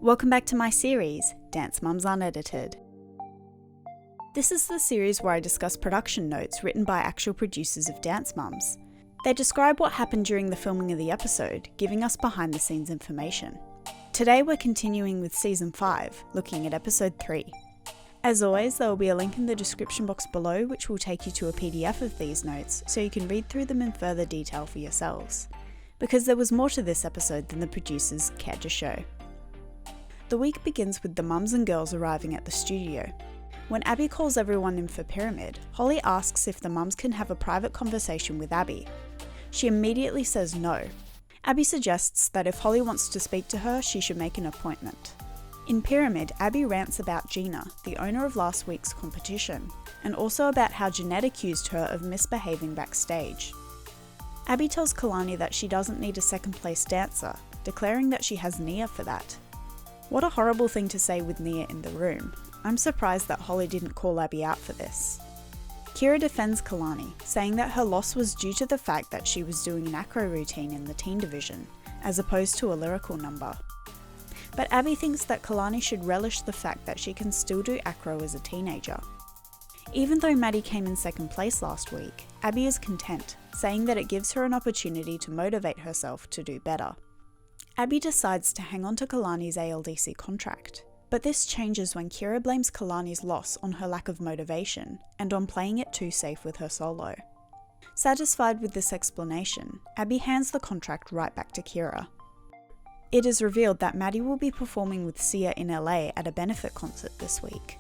Welcome back to my series, Dance Mums Unedited. This is the series where I discuss production notes written by actual producers of Dance Mums. They describe what happened during the filming of the episode, giving us behind the scenes information. Today we're continuing with Season 5, looking at Episode 3. As always, there will be a link in the description box below which will take you to a PDF of these notes so you can read through them in further detail for yourselves. Because there was more to this episode than the producers cared to show. The week begins with the mums and girls arriving at the studio. When Abby calls everyone in for Pyramid, Holly asks if the mums can have a private conversation with Abby. She immediately says no. Abby suggests that if Holly wants to speak to her, she should make an appointment. In Pyramid, Abby rants about Gina, the owner of last week's competition, and also about how Jeanette accused her of misbehaving backstage. Abby tells Kalani that she doesn't need a second place dancer, declaring that she has Nia for that. What a horrible thing to say with Nia in the room. I'm surprised that Holly didn't call Abby out for this. Kira defends Kalani, saying that her loss was due to the fact that she was doing an acro routine in the teen division, as opposed to a lyrical number. But Abby thinks that Kalani should relish the fact that she can still do acro as a teenager. Even though Maddie came in second place last week, Abby is content, saying that it gives her an opportunity to motivate herself to do better. Abby decides to hang on to Kalani's ALDC contract, but this changes when Kira blames Kalani's loss on her lack of motivation and on playing it too safe with her solo. Satisfied with this explanation, Abby hands the contract right back to Kira. It is revealed that Maddie will be performing with Sia in LA at a benefit concert this week.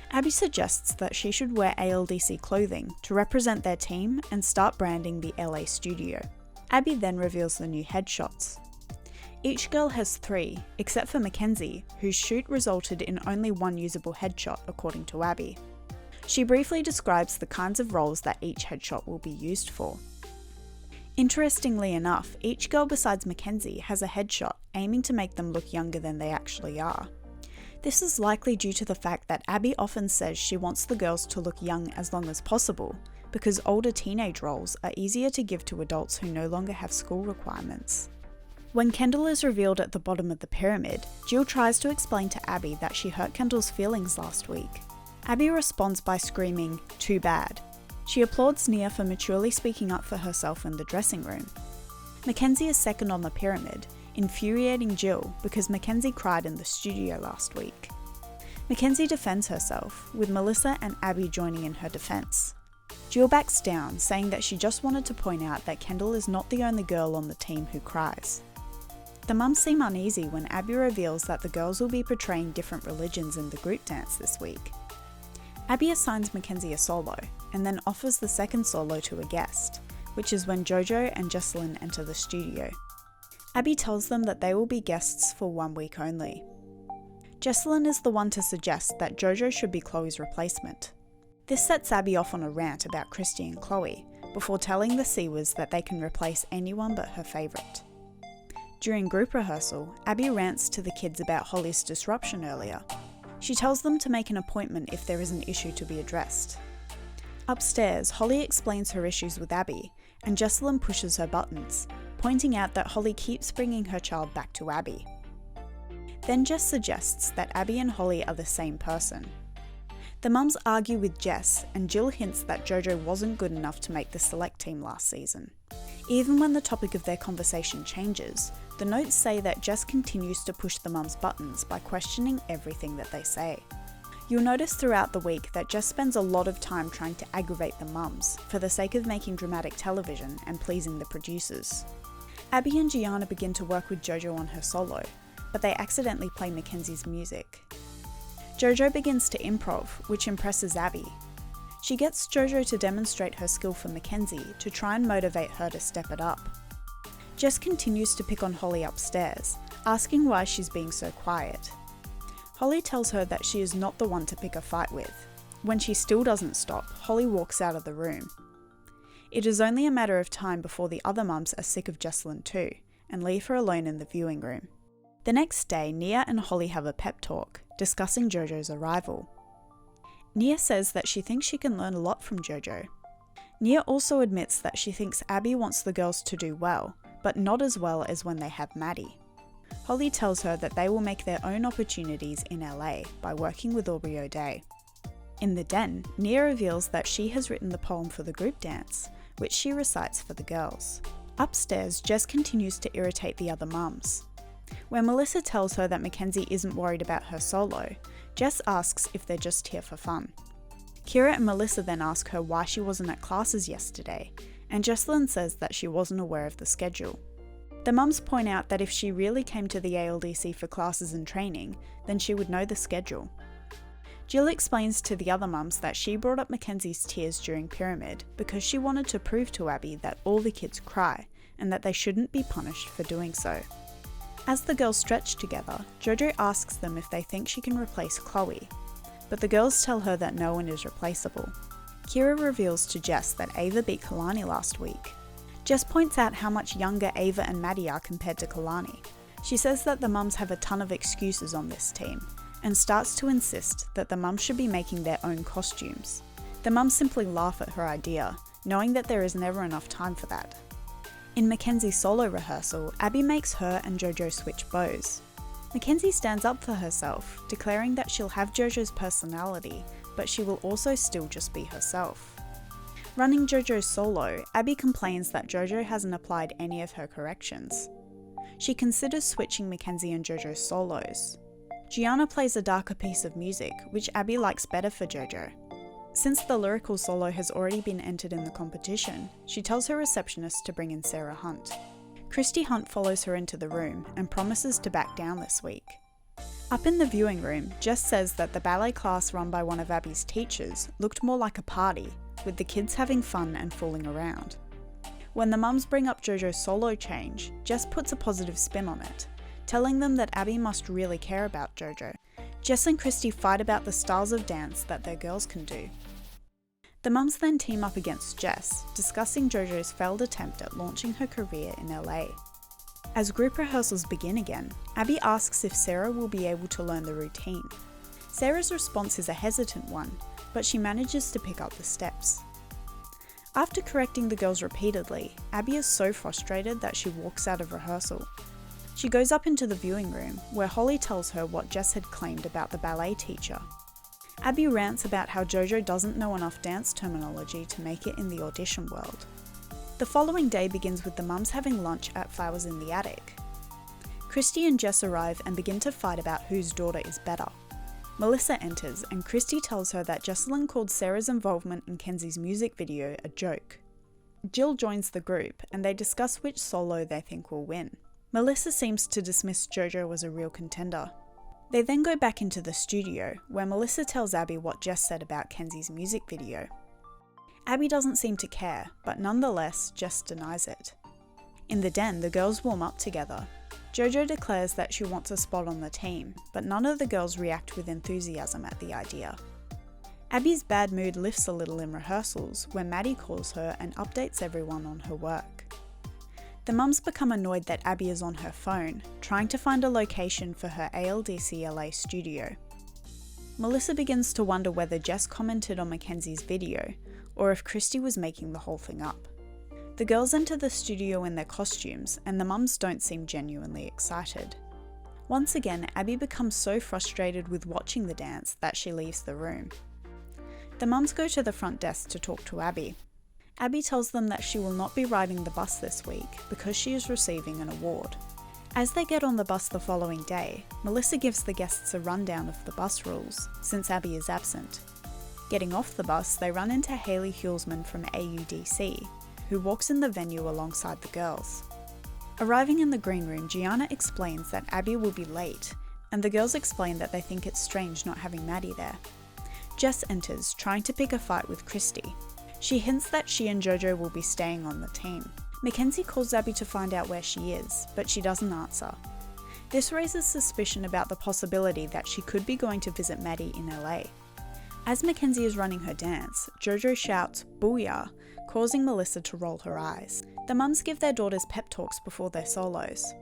Abby suggests that she should wear ALDC clothing to represent their team and start branding the LA studio. Abby then reveals the new headshots. Each girl has 3, except for Mackenzie, whose shoot resulted in only 1 usable headshot according to Abby. She briefly describes the kinds of roles that each headshot will be used for. Interestingly enough, each girl besides Mackenzie has a headshot aiming to make them look younger than they actually are. This is likely due to the fact that Abby often says she wants the girls to look young as long as possible, because older teenage roles are easier to give to adults who no longer have school requirements. When Kendall is revealed at the bottom of the pyramid, Jill tries to explain to Abby that she hurt Kendall's feelings last week. Abby responds by screaming, "Too bad." She applauds Nia for maturely speaking up for herself in the dressing room. Mackenzie is second on the pyramid, infuriating Jill because Mackenzie cried in the studio last week. Mackenzie defends herself, with Melissa and Abby joining in her defense. Jill backs down, saying that she just wanted to point out that Kendall is not the only girl on the team who cries. The mums seem uneasy when Abby reveals that the girls will be portraying different religions in the group dance this week. Abby assigns Mackenzie a solo, and then offers the second solo to a guest, which is when JoJo and Jessalyn enter the studio. Abby tells them that they will be guests for 1 week only. Jessalyn is the one to suggest that JoJo should be Chloe's replacement. This sets Abby off on a rant about Christy and Chloe, before telling the Siwas that they can replace anyone but her favourite. During group rehearsal, Abby rants to the kids about Holly's disruption earlier. She tells them to make an appointment if there is an issue to be addressed. Upstairs, Holly explains her issues with Abby, and Jessalyn pushes her buttons, pointing out that Holly keeps bringing her child back to Abby. Then Jess suggests that Abby and Holly are the same person. The mums argue with Jess, and Jill hints that JoJo wasn't good enough to make the select team last season. Even when the topic of their conversation changes, the notes say that Jess continues to push the mums' buttons by questioning everything that they say. You'll notice throughout the week that Jess spends a lot of time trying to aggravate the mums, for the sake of making dramatic television and pleasing the producers. Abby and Gianna begin to work with JoJo on her solo, but they accidentally play Mackenzie's music. JoJo begins to improv, which impresses Abby. She gets JoJo to demonstrate her skill for Mackenzie to try and motivate her to step it up. Jess continues to pick on Holly upstairs, asking why she's being so quiet. Holly tells her that she is not the one to pick a fight with. When she still doesn't stop, Holly walks out of the room. It is only a matter of time before the other mums are sick of Jessalyn too, and leave her alone in the viewing room. The next day, Nia and Holly have a pep talk, discussing JoJo's arrival. Nia says that she thinks she can learn a lot from JoJo. Nia also admits that she thinks Abby wants the girls to do well, but not as well as when they have Maddie. Holly tells her that they will make their own opportunities in LA by working with Aubrey O'Day. In the den, Nia reveals that she has written the poem for the group dance, which she recites for the girls. Upstairs, Jess continues to irritate the other mums. When Melissa tells her that Mackenzie isn't worried about her solo, Jess asks if they're just here for fun. Kira and Melissa then ask her why she wasn't at classes yesterday, and Jessalyn says that she wasn't aware of the schedule. The mums point out that if she really came to the ALDC for classes and training, then she would know the schedule. Jill explains to the other mums that she brought up Mackenzie's tears during Pyramid because she wanted to prove to Abby that all the kids cry and that they shouldn't be punished for doing so. As the girls stretch together, JoJo asks them if they think she can replace Chloe, but the girls tell her that no one is replaceable. Kira reveals to Jess that Ava beat Kalani last week. Jess points out how much younger Ava and Maddie are compared to Kalani. She says that the mums have a ton of excuses on this team, and starts to insist that the mums should be making their own costumes. The mums simply laugh at her idea, knowing that there is never enough time for that. In Mackenzie's solo rehearsal, Abby makes her and JoJo switch bows. Mackenzie stands up for herself, declaring that she'll have JoJo's personality, but she will also still just be herself. Running JoJo's solo, Abby complains that JoJo hasn't applied any of her corrections. She considers switching Mackenzie and JoJo's solos. Gianna plays a darker piece of music, which Abby likes better for JoJo. Since the lyrical solo has already been entered in the competition, she tells her receptionist to bring in Sarah Hunt. Christy Hunt follows her into the room and promises to back down this week. Up in the viewing room, Jess says that the ballet class run by one of Abby's teachers looked more like a party, with the kids having fun and fooling around. When the mums bring up JoJo's solo change, Jess puts a positive spin on it, telling them that Abby must really care about JoJo. Jess and Christy fight about the styles of dance that their girls can do. The mums then team up against Jess, discussing JoJo's failed attempt at launching her career in LA. As group rehearsals begin again, Abby asks if Sarah will be able to learn the routine. Sarah's response is a hesitant one, but she manages to pick up the steps. After correcting the girls repeatedly, Abby is so frustrated that she walks out of rehearsal. She goes up into the viewing room, where Holly tells her what Jess had claimed about the ballet teacher. Abby rants about how JoJo doesn't know enough dance terminology to make it in the audition world. The following day begins with the mums having lunch at Flowers in the Attic. Christy and Jess arrive and begin to fight about whose daughter is better. Melissa enters and Christy tells her that Jessalyn called Sarah's involvement in Kenzie's music video a joke. Jill joins the group and they discuss which solo they think will win. Melissa seems to dismiss JoJo as a real contender. They then go back into the studio, where Melissa tells Abby what Jess said about Kenzie's music video. Abby doesn't seem to care, but nonetheless, Jess denies it. In the den, the girls warm up together. JoJo declares that she wants a spot on the team, but none of the girls react with enthusiasm at the idea. Abby's bad mood lifts a little in rehearsals, when Maddie calls her and updates everyone on her work. The mums become annoyed that Abby is on her phone, trying to find a location for her ALDC LA studio. Melissa begins to wonder whether Jess commented on Mackenzie's video, or if Christy was making the whole thing up. The girls enter the studio in their costumes, and the mums don't seem genuinely excited. Once again, Abby becomes so frustrated with watching the dance that she leaves the room. The mums go to the front desk to talk to Abby. Abby tells them that she will not be riding the bus this week because she is receiving an award. As they get on the bus the following day, Melissa gives the guests a rundown of the bus rules, since Abby is absent. Getting off the bus, they run into Hayley Hulsman from AUDC, who walks in the venue alongside the girls. Arriving in the green room, Gianna explains that Abby will be late, and the girls explain that they think it's strange not having Maddie there. Jess enters, trying to pick a fight with Christy. She hints that she and JoJo will be staying on the team. Mackenzie calls Abby to find out where she is, but she doesn't answer. This raises suspicion about the possibility that she could be going to visit Maddie in LA. As Mackenzie is running her dance, JoJo shouts, "Booyah," causing Melissa to roll her eyes. The mums give their daughters pep talks before their solos.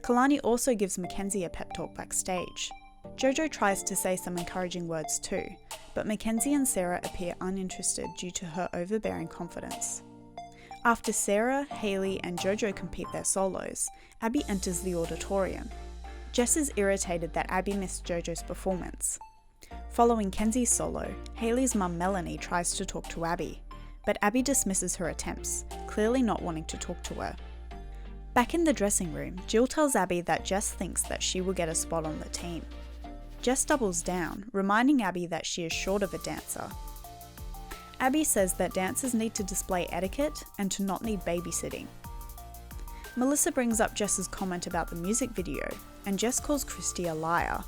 Kalani also gives Mackenzie a pep talk backstage. JoJo tries to say some encouraging words too, but Mackenzie and Sarah appear uninterested due to her overbearing confidence. After Sarah, Hayley, and JoJo compete their solos, Abby enters the auditorium. Jess is irritated that Abby missed JoJo's performance. Following Kenzie's solo, Hayley's mum Melanie tries to talk to Abby, but Abby dismisses her attempts, clearly not wanting to talk to her. Back in the dressing room, Jill tells Abby that Jess thinks that she will get a spot on the team. Jess doubles down, reminding Abby that she is short of a dancer. Abby says that dancers need to display etiquette and to not need babysitting. Melissa brings up Jess's comment about the music video, and Jess calls Christy a liar.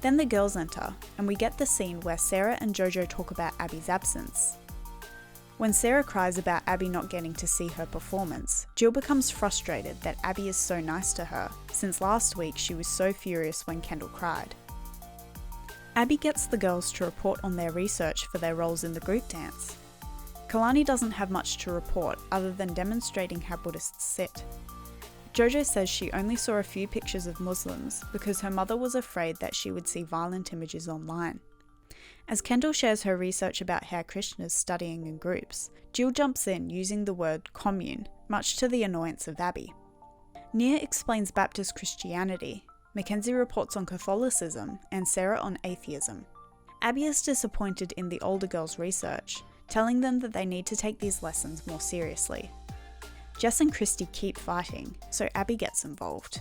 Then the girls enter, and we get the scene where Sarah and JoJo talk about Abby's absence. When Sarah cries about Abby not getting to see her performance, Jill becomes frustrated that Abby is so nice to her, since last week she was so furious when Kendall cried. Abby gets the girls to report on their research for their roles in the group dance. Kalani doesn't have much to report other than demonstrating how Buddhists sit. JoJo says she only saw a few pictures of Muslims because her mother was afraid that she would see violent images online. As Kendall shares her research about Hare Krishnas studying in groups, Jill jumps in using the word commune, much to the annoyance of Abby. Nia explains Baptist Christianity, Mackenzie reports on Catholicism, and Sarah on atheism. Abby is disappointed in the older girls' research, telling them that they need to take these lessons more seriously. Jess and Christy keep fighting, so Abby gets involved.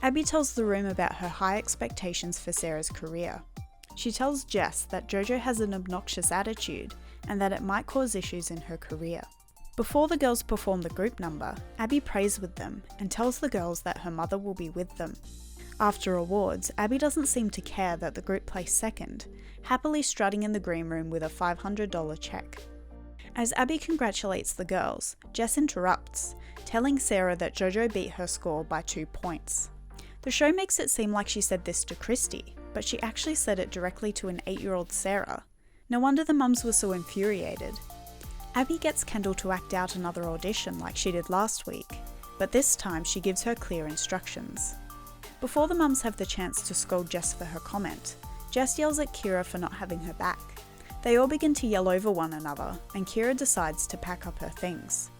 Abby tells the room about her high expectations for Sarah's career. She tells Jess that JoJo has an obnoxious attitude and that it might cause issues in her career. Before the girls perform the group number, Abby prays with them and tells the girls that her mother will be with them. After awards, Abby doesn't seem to care that the group placed second, happily strutting in the green room with a $500 check. As Abby congratulates the girls, Jess interrupts, telling Sarah that JoJo beat her score by 2 points. The show makes it seem like she said this to Christy, but she actually said it directly to an 8-year-old Sarah. No wonder the mums were so infuriated. Abby gets Kendall to act out another audition like she did last week, but this time she gives her clear instructions. Before the mums have the chance to scold Jess for her comment, Jess yells at Kira for not having her back. They all begin to yell over one another, and Kira decides to pack up her things.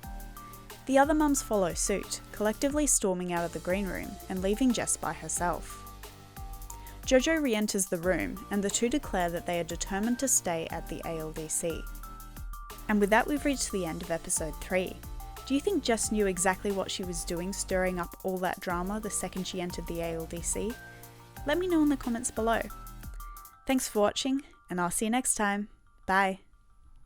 The other mums follow suit, collectively storming out of the green room and leaving Jess by herself. JoJo re-enters the room, and the two declare that they are determined to stay at the ALDC. And with that, we've reached the end of episode 3. Do you think Jess knew exactly what she was doing, stirring up all that drama the second she entered the ALDC? Let me know in the comments below. Thanks for watching, and I'll see you next time. Bye.